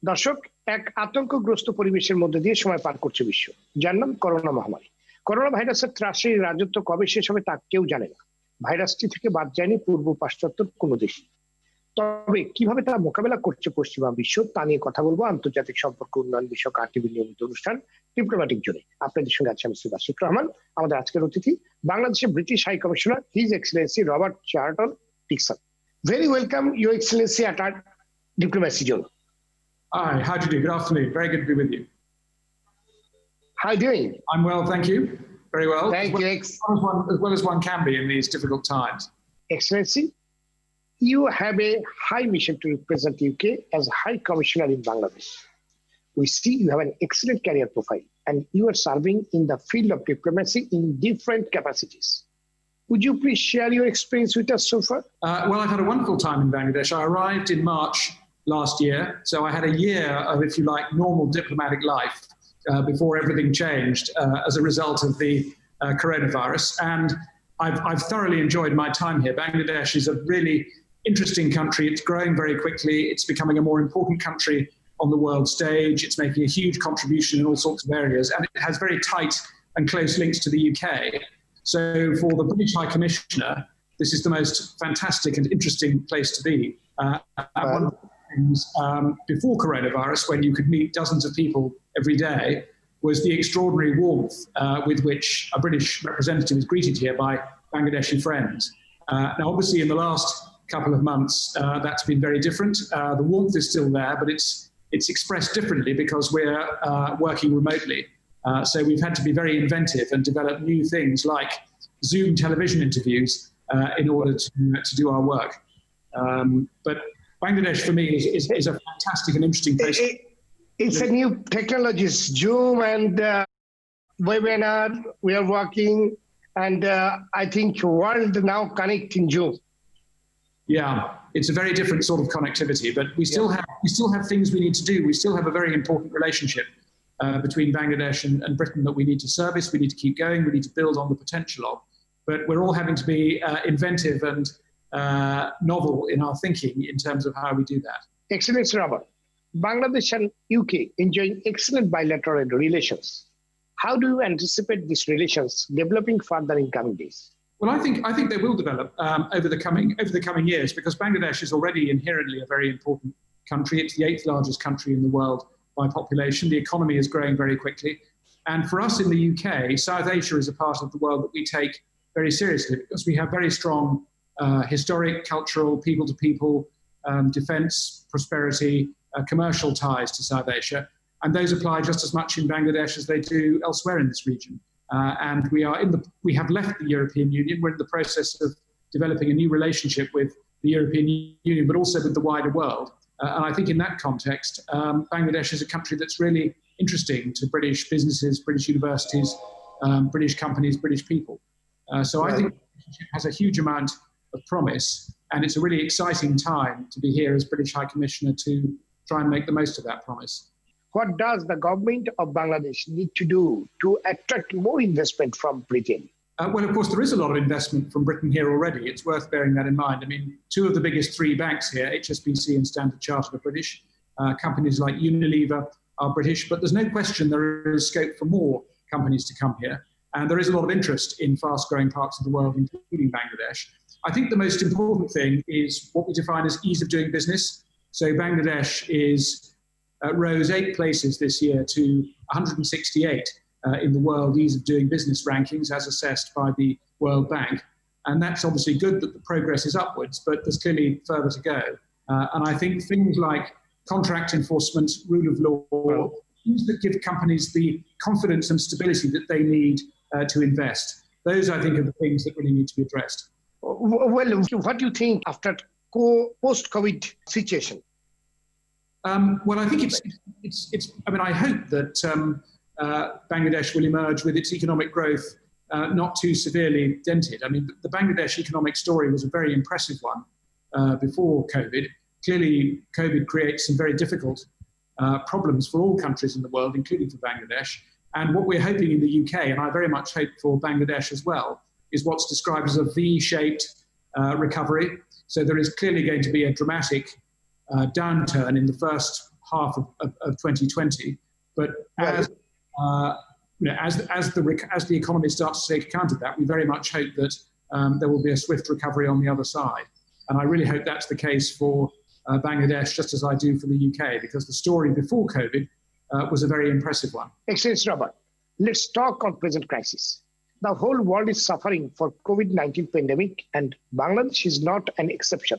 দর্শক, এক আতঙ্কগ্রস্ত পরিবেশের মধ্যে দিয়ে সময় পার করছে বিশ্ব, যার নাম করোনা মহামারী। করোনা ভাইরাসের ত্রাসের রাজত্ব কবে শেষ হবে তা কেউ জানে না। ভাইরাসটি থেকে বাদ যায়নি পূর্ব পাশ্চাত্যের কোনো দেশ। তবে কিভাবে তা মোকাবেলা করছে পশ্চিমা বিশ্ব তা নিয়ে কথা বলবো আন্তর্জাতিক সম্পর্ক উন্নয়ন বিষয়ক RTV নিয়মিত অনুষ্ঠান ডিপ্লোম্যাটিক জোনে। আপনাদের সঙ্গে আছে আমি আশিক রহমান। আমাদের আজকের অতিথি বাংলাদেশের British high commissioner his excellency Robert Chatterton Dickson. Very welcome your excellency at our diplomacy zone. Hi, how do you do? Good afternoon. Very good to be with you. How are you doing? I'm well, thank you. Very well. Thank you. As well as one can be in these difficult times. Excellency, you have a high mission to represent UK as High Commissioner in Bangladesh. We see you have an excellent career profile and you are serving in the field of diplomacy in different capacities. Would you please share your experience with us so far? Well, I've had a wonderful time in Bangladesh. I arrived in March last year, so I had a year of, if you like, normal diplomatic life before everything changed as a result of the coronavirus. And I've thoroughly enjoyed my time here. Bangladesh is a really interesting country. It's growing very quickly. It's becoming a more important country on the world stage. It's making a huge contribution in all sorts of areas, and it has very tight and close links to the UK. So for the British High Commissioner, this is the most fantastic and interesting place to be. One of the things before coronavirus, when you could meet dozens of people every day, was the extraordinary warmth with which a British representative is greeted here by Bangladeshi friends. Now, obviously, in the last couple of months, that's been very different. The warmth is still there, but it's expressed differently because we're working remotely. So we've had to be very inventive and develop new things like Zoom television interviews in order to do our work. But Bangladesh, for me, is a fantastic and interesting place. It's a new technology, Zoom and webinar. We are working, and I think world now connect in Zoom. Yeah, it's a very different sort of connectivity, but we still have things we need to do. We still have a very important relationship between Bangladesh and Britain that we need to service. We need to keep going. We need to build on the potential of. But we're all having to be inventive and novel in our thinking in terms of how we do that. Excellency Robert, Bangladesh and UK enjoying excellent bilateral relations. How do you anticipate these relations developing further in coming days? Well, I think they will develop over the coming years, because Bangladesh is already inherently a very important country. It's the 8th largest country in the world by population. The economy is growing very quickly. And for us in the UK, South Asia is a part of the world that we take very seriously, because we have very strong historic, cultural, people-to-people, defence, prosperity, commercial ties to South Asia. And those apply just as much in Bangladesh as they do elsewhere in this region. And we have left the European Union. We're in the process of developing a new relationship with the European Union, but also with the wider world. And I think in that context, Bangladesh is a country that's really interesting to British businesses, British universities, British companies, British people. So I think it has a huge amount of promise, and it's a really exciting time to be here as British High Commissioner to try and make the most of that promise. What does the government of Bangladesh need to do to attract more investment from Britain? Well, of course, there is a lot of investment from Britain here already. It's worth bearing that in mind. I mean, 2 of the biggest 3 banks here, HSBC and Standard Chartered, are British. Companies like Unilever are British, but there's no question there is scope for more companies to come here. And there is a lot of interest in fast-growing parts of the world, including Bangladesh. I think the most important thing is what we define as ease of doing business. So Bangladesh rose 8 places this year to 168 in the world ease of doing business rankings as assessed by the World Bank. And that's obviously good that the progress is upwards, but there's clearly further to go. And I think things like contract enforcement, rule of law, things that give companies the confidence and stability that they need to invest. Those, I think, are the things that really need to be addressed. Well, what do you think after post-COVID situation? Well, I think I mean, I hope that Bangladesh will emerge with its economic growth not too severely dented. I mean, the Bangladesh economic story was a very impressive one before COVID. Clearly, COVID creates some very difficult problems for all countries in the world, including for Bangladesh. And what we're hoping in the UK, and I very much hope for Bangladesh as well, is what's described as a V-shaped recovery. So there is clearly going to be a dramatic downturn in the first half of 2020. But as the economy starts to take account of that, we very much hope that there will be a swift recovery on the other side. And I really hope that's the case for Bangladesh, just as I do for the UK, because the story before COVID was a very impressive one. Excellent, Robert. Let's talk on present crisis. The whole world is suffering for COVID-19 pandemic, and Bangladesh is not an exception.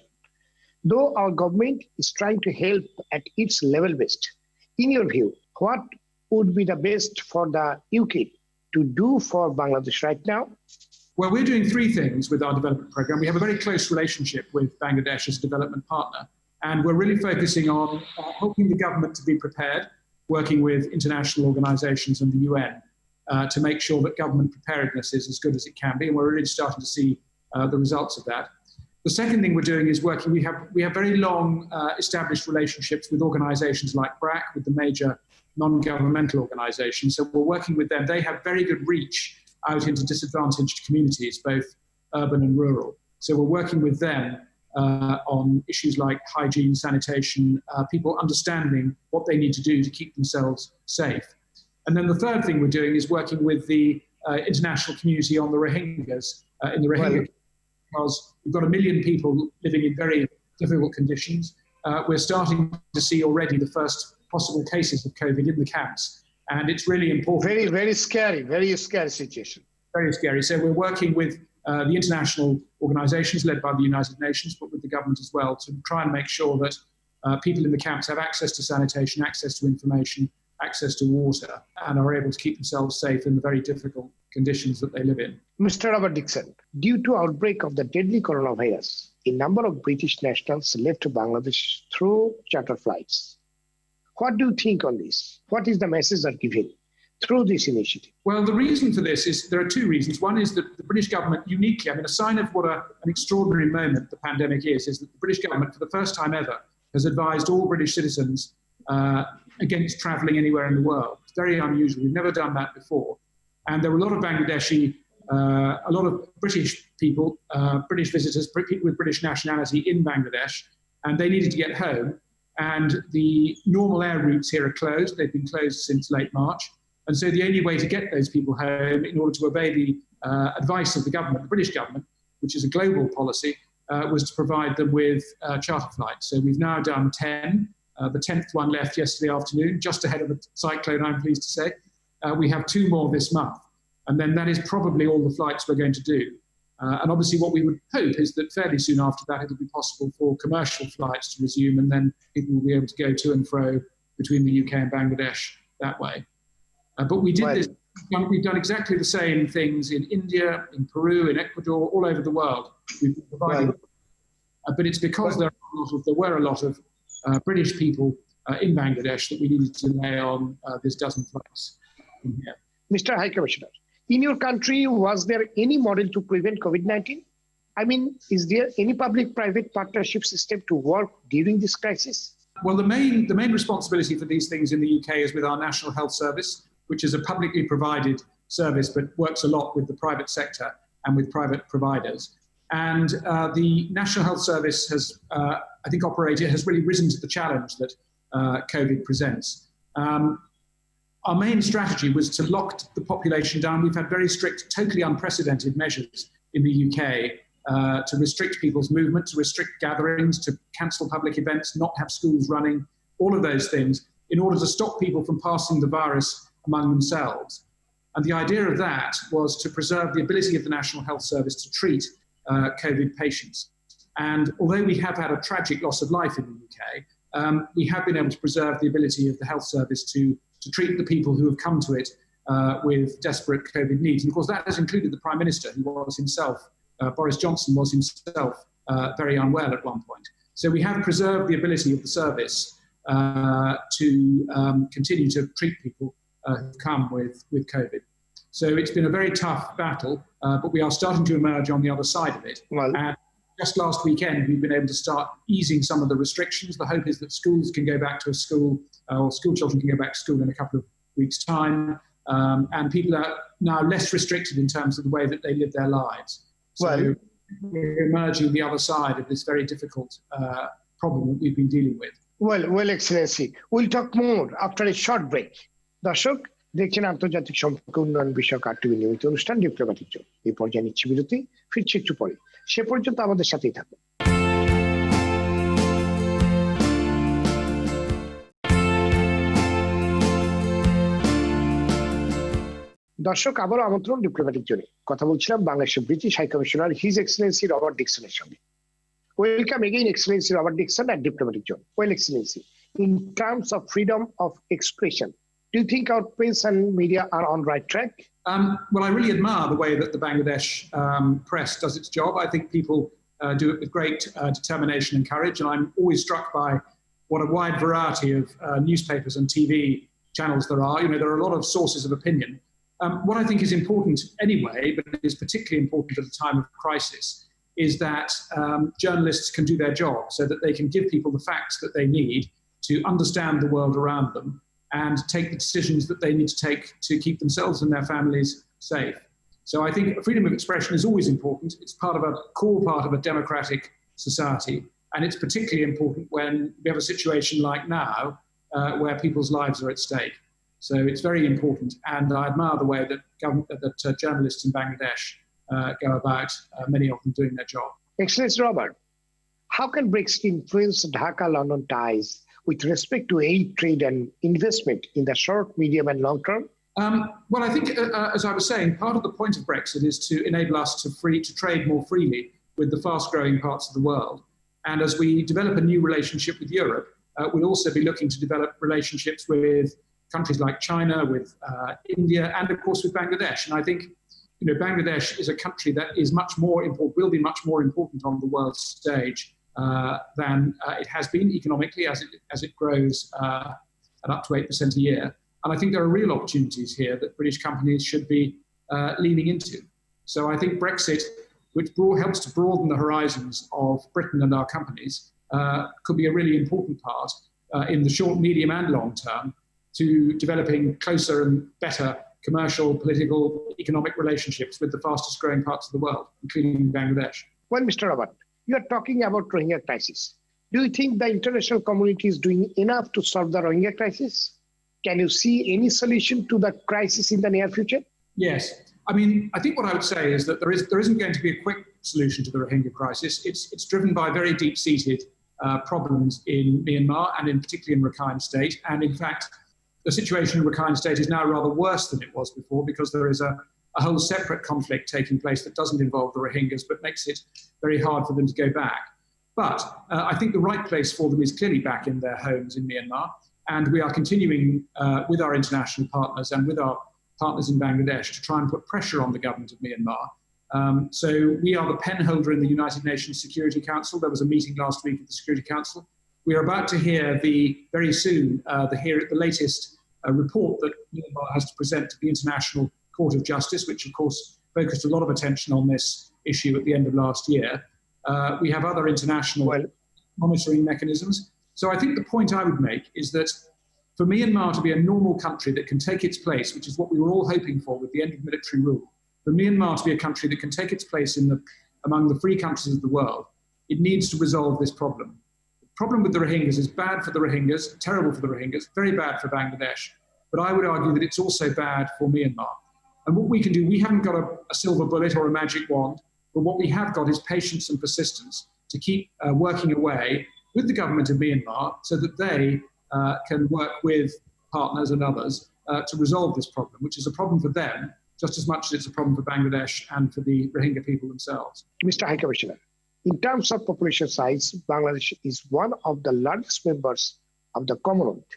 Though our government is trying to help at its level best, in your view, what would be the best for the UK to do for Bangladesh right now? Well, we're doing three things with our development program. We have a very close relationship with Bangladesh as a development partner, and we're really focusing on helping the government to be prepared, working with international organizations and the UN to make sure that government preparedness is as good as it can be, and we're really starting to see the results of that. The second thing we're doing is working, we have very long established relationships with organizations like BRAC, with the major non-governmental organizations. So we're working with them. They have very good reach out into disadvantaged communities, both urban and rural. So we're working with them on issues like hygiene, sanitation, people understanding what they need to do to keep themselves safe. And then the third thing we're doing is working with the international community on the Rohingyas in the Rohingya, because we've got 1 million people living in very difficult conditions. We're starting to see already the first possible cases of COVID in the camps. And it's really important. Very scary situation. Very scary. So we're working with the international organizations led by the United Nations, but with the government as well, to try and make sure that people in the camps have access to sanitation, access to information, access to water, and are able to keep themselves safe in the very difficult conditions that they live in. Mr. Robert Dickson, due to outbreak of the deadly coronavirus, a number of British nationals left Bangladesh through charter flights. What do you think on this? What is the message are given through this initiative? Well, the reason for this is, there are two reasons. One is that the British government uniquely, a sign of what an extraordinary moment the pandemic is that the British government, for the first time ever, has advised all British citizens against travelling anywhere in the world. It's very unusual. We've never done that before. And there were a lot of Bangladeshi, a lot of British people, British visitors, people with British nationality in Bangladesh, and they needed to get home. And the normal air routes here are closed. They've been closed since late March. And so the only way to get those people home, in order to obey the advice of the government, the British government, which is a global policy, was to provide them with charter flights. So we've now done 10. The 10th one left yesterday afternoon, just ahead of a cyclone, I'm pleased to say. We have 2 more this month. And then that is probably all the flights we're going to do. And obviously what we would hope is that fairly soon after that, it'll be possible for commercial flights to resume, and then people will be able to go to and fro between the UK and Bangladesh that way. But we did this, we've done exactly the same things in India, in Peru, in Ecuador, all over the world. We've provided, but it's because there were a lot of British people in Bangladesh that we needed to lay on this dozen flights in here. Mr. High Commissioner, in your country, was there any model to prevent COVID-19? Is there any public-private partnership system to work during this crisis? Well, the main responsibility for these things in the UK is with our National Health Service, which is a publicly provided service, but works a lot with the private sector and with private providers. And the National Health Service has, has really risen to the challenge that COVID presents. Our main strategy was to lock the population down. We've had very strict, totally unprecedented measures in the UK to restrict people's movement, to restrict gatherings, to cancel public events, not have schools running, all of those things, in order to stop people from passing the virus among themselves. And the idea of that was to preserve the ability of the National Health Service to treat COVID patients. And although we have had a tragic loss of life in the UK, we have been able to preserve the ability of the health service to treat the people who have come to it with desperate COVID needs. And of course, that has included the Prime Minister, who was himself, Boris Johnson was himself very unwell at one point. So we have preserved the ability of the service to continue to treat people who come with COVID. So it's been a very tough battle, but we are starting to emerge on the other side of it. Well, and just last weekend, we've been able to start easing some of the restrictions. The hope is that schools can go back to school, or school children can go back to school in a couple of weeks' time. And people are now less restricted in terms of the way that they live their lives. So we're emerging the other side of this very difficult problem that we've been dealing with. Well, Excellency, we'll talk more after a short break. দর্শক দেখছেন আন্তর্জাতিক সম্পর্ক উন্নয়ন বিষয়ক RTV নিয়মিত অনুষ্ঠান diplomatic zone. এই পর্যায়ে নিচ্ছি বিরতি, ফিরছি একটু পরে। সে পর্যন্ত আমাদের সাথেই থাকুন। দর্শক আবারও আমন্ত্রণ ডিপ্লোম্যাটিক জোনে। কথা বলছিলাম বাংলাদেশের British high commissioner his excellency Robert ডিকসনের সঙ্গে। Welcome again, Excellency Robert Dickson at Diplomatic Zone. Well, Excellency, in terms of freedom of expression, do you think our press and media are on right track? Well, I really admire the way that the Bangladesh press does its job. I think people do it with great determination and courage, and I'm always struck by what a wide variety of newspapers and TV channels there are. You know, there are a lot of sources of opinion. What I think is important anyway, but is particularly important at a time of crisis, is that journalists can do their job so that they can give people the facts that they need to understand the world around them and take the decisions that they need to take to keep themselves and their families safe. So I think freedom of expression is always important. It's core part of a democratic society. And it's particularly important when we have a situation like now where people's lives are at stake. So it's very important. And I admire the way that journalists in Bangladesh go about, many of them doing their job. Excellency Robert, how can Brexit influence Dhaka-London ties with respect to aid, trade and investment in the short, medium and long term? Well, I think, as I was saying, part of the point of Brexit is to enable us to trade more freely with the fast-growing parts of the world. And as we develop a new relationship with Europe, we'll also be looking to develop relationships with countries like China, with India, and of course with Bangladesh. And I think Bangladesh is a country that is much more important, will be much more important on the world stage than it has been economically as it grows at up to 8% a year. And I think there are real opportunities here that British companies should be leaning into. So I think Brexit, which helps to broaden the horizons of Britain and our companies, could be a really important part in the short, medium and long term to developing closer and better commercial, political, economic relationships with the fastest growing parts of the world, including Bangladesh. Well, Mr. Robert, you are talking about Rohingya crisis. Do you think the international community is doing enough to solve the Rohingya crisis? Can you see any solution to the crisis in the near future? Yes. I mean, I think what I would say is that there isn't going to be a quick solution to the Rohingya crisis. It's driven by very deep-seated problems in Myanmar and particularly in Rakhine State. And in fact, the situation in Rakhine State is now rather worse than it was before because there is a whole separate conflict taking place that doesn't involve the Rohingyas but makes it very hard for them to go back. But I think the right place for them is clearly back in their homes in Myanmar, and we are continuing with our international partners and with our partners in Bangladesh to try and put pressure on the government of Myanmar. So we are the pen holder in the United Nations Security Council. There was a meeting last week of the Security Council. We are about to hear very soon the latest report that Myanmar has to present to the International Court of Justice, which of course focused a lot of attention on this issue at the end of last year. We have other international monitoring mechanisms. So I think the point I would make is that for Myanmar to be a normal country that can take its place, which is what we were all hoping for with the end of military rule, for Myanmar to be a country that can take its place among the free countries of the world, it needs to resolve this problem. The problem with the Rohingyas is bad for the Rohingyas, terrible for the Rohingyas, very bad for Bangladesh. But I would argue that it's also bad for Myanmar. And what we can do, we haven't got a silver bullet or a magic wand, but what we have got is patience and persistence to keep working away with the government of Myanmar so that they can work with partners and others to resolve this problem, which is a problem for them just as much as it's a problem for Bangladesh and for the Rohingya people themselves. Mr. High Commissioner, in terms of population size, Bangladesh is one of the largest members of the Commonwealth.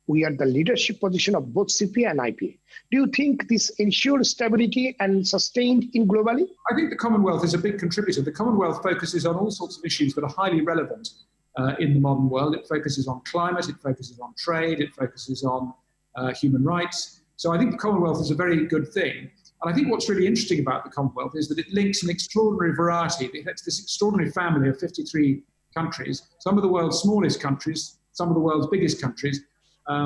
We are the leadership position of both CPA and IPA. Do you think this ensures stability and sustained in globally? I think the Commonwealth is a big contributor. The Commonwealth focuses on all sorts of issues that are highly relevant in the modern world. It focuses on climate, it focuses on trade, it focuses on human rights. So I think the Commonwealth is a very good thing. And I think what's really interesting about the Commonwealth is that it links an extraordinary variety. It's this extraordinary family of 53 countries, some of the world's smallest countries, some of the world's biggest countries,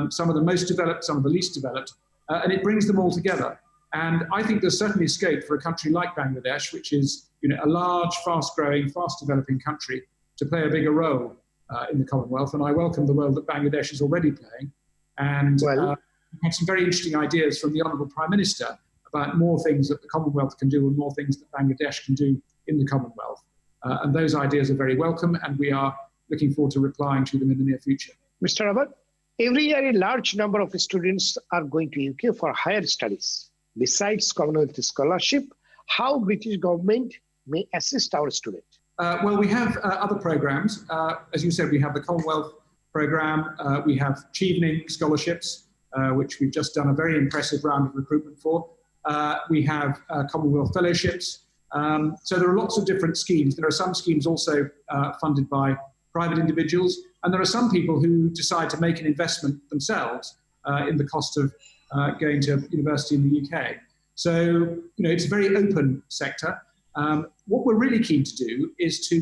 some of the most developed, some of the least developed, and it brings them all together. And I think there's certainly scope for a country like Bangladesh, which is a large, fast-growing, fast-developing country, to play a bigger role in the Commonwealth, and I welcome the role that Bangladesh is already playing. And we had some very interesting ideas from the Honourable Prime Minister about more things that the Commonwealth can do and more things that Bangladesh can do in the Commonwealth. And those ideas are very welcome, and we are looking forward to replying to them in the near future. Mr. Abbott, every year a large number of students are going to UK for higher studies. Besides Commonwealth scholarship, how British government may assist our students? Well, we have other programs. As you said, we have the Commonwealth program. We have Chevening scholarships, which we've just done a very impressive round of recruitment for. We have Commonwealth fellowships. So there are lots of different schemes. There are some schemes also funded by private individuals, and there are some people who decide to make an investment themselves in the cost of going to university in the UK. So, it's a very open sector. What we're really keen to do is to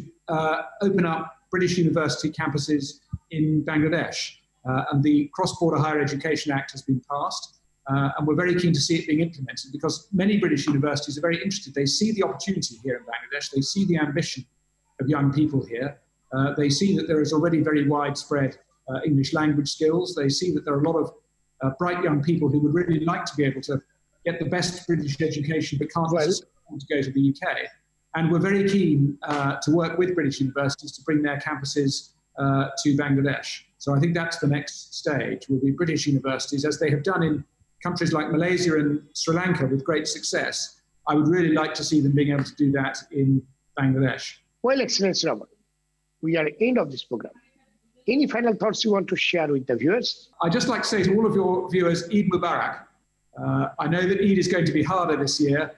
open up British university campuses in Bangladesh. And the Cross-Border Higher Education Act has been passed. And we're very keen to see it being implemented because many British universities are very interested. They see the opportunity here in Bangladesh. They see the ambition of young people here. They see that there is already very widespread English language skills. They see that there are a lot of bright young people who would really like to be able to get the best British education but can't necessarily to go to the UK. And we're very keen to work with British universities to bring their campuses to Bangladesh. So I think that's the next stage, will be British universities, as they have done in countries like Malaysia and Sri Lanka with great success. I would really like to see them being able to do that in Bangladesh. Well, Excellency Robert, we are at the end of this program. Any final thoughts you want to share with the viewers? I'd just like to say to all of your viewers, Eid Mubarak. I know that Eid is going to be harder this year.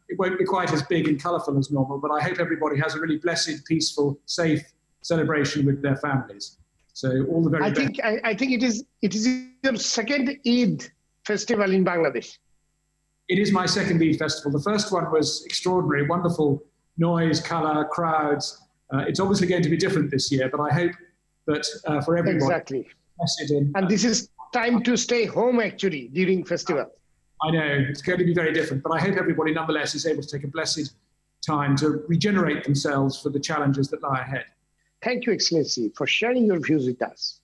It won't be quite as big and colourful as normal, but I hope everybody has a really blessed, peaceful, safe celebration with their families. So all the very best. I think it is your second Eid festival in Bangladesh. It is my second Eid festival. The first one was extraordinary, wonderful noise, colour, crowds. It's obviously going to be different this year, but I hope that for everybody. Exactly. And this is time to stay home actually during festival. I know, it's going to be very different, but I hope everybody nonetheless is able to take a blessed time to regenerate themselves for the challenges that lie ahead. Thank you, Excellency, for sharing your views with us.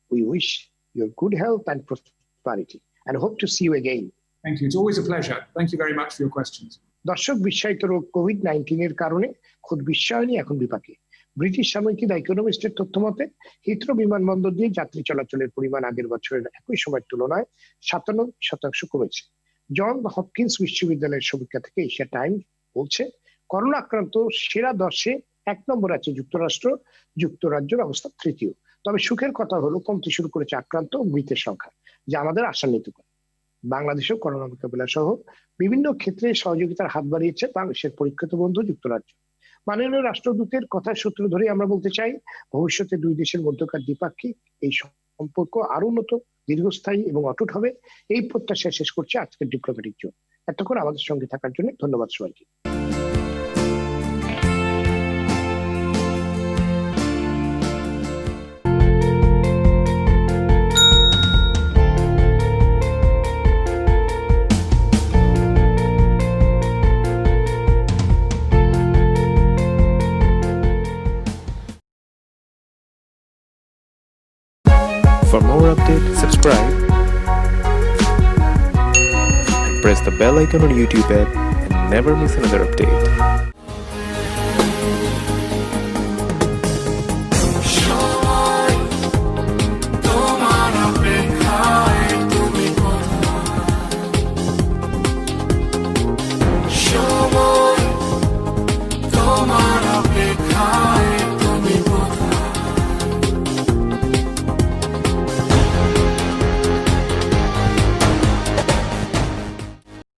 We wish you good health and prosperity and hope to see you again. Thank you. It's always a pleasure. Thank you very much for your questions. দর্শক বিশ্বায়িত রোগ COVID-19 এর কারণে খুদ বিশ্বায়নী এখন বিপাকে। British সাময়িকী the ইকোনমিস্টের তথ্য মতে হিথ্রো বিমানবন্দর দিয়ে যাত্রী চলাচলের পরিমাণ আগের বছরের একই সময়ের তুলনায় 97% কমেছে। জন হপকিন্স বিশ্ববিদ্যালয়ের সমীক্ষা থেকে এশিয়া টাইমস বলছে করোনা আক্রান্ত সেরা 10-এ 1 নম্বর আছে যুক্তরাষ্ট্র, যুক্তরাজ্যের অবস্থা তৃতীয়। তবে সুখের কথা হলো কমতে শুরু করেছে আক্রান্ত ও মৃতের সংখ্যা, যা আমাদের আশান্বিত করে। বাংলাদেশেও করোনা মোকাবিলা সহ বিভিন্ন ক্ষেত্রে সহযোগিতার হাত বাড়িয়েছে বাংলাদেশের পরীক্ষিত বন্ধু যুক্তরাজ্য। মাননীয় রাষ্ট্রদূতের কথার সূত্র ধরে আমরা বলতে চাই ভবিষ্যতে দুই দেশের মধ্যকার দ্বিপাক্ষিক এই সম্পর্ক আরো উন্নত, দীর্ঘস্থায়ী এবং অটুট হবে, এই প্রত্যাশা শেষ করছে আজকের ডিপ্লোম্যাটিক জোন। এতক্ষণ আমাদের সঙ্গে থাকার জন্য ধন্যবাদ সবাইকে। For more updates, subscribe and press the bell icon on YouTube app and never miss another update.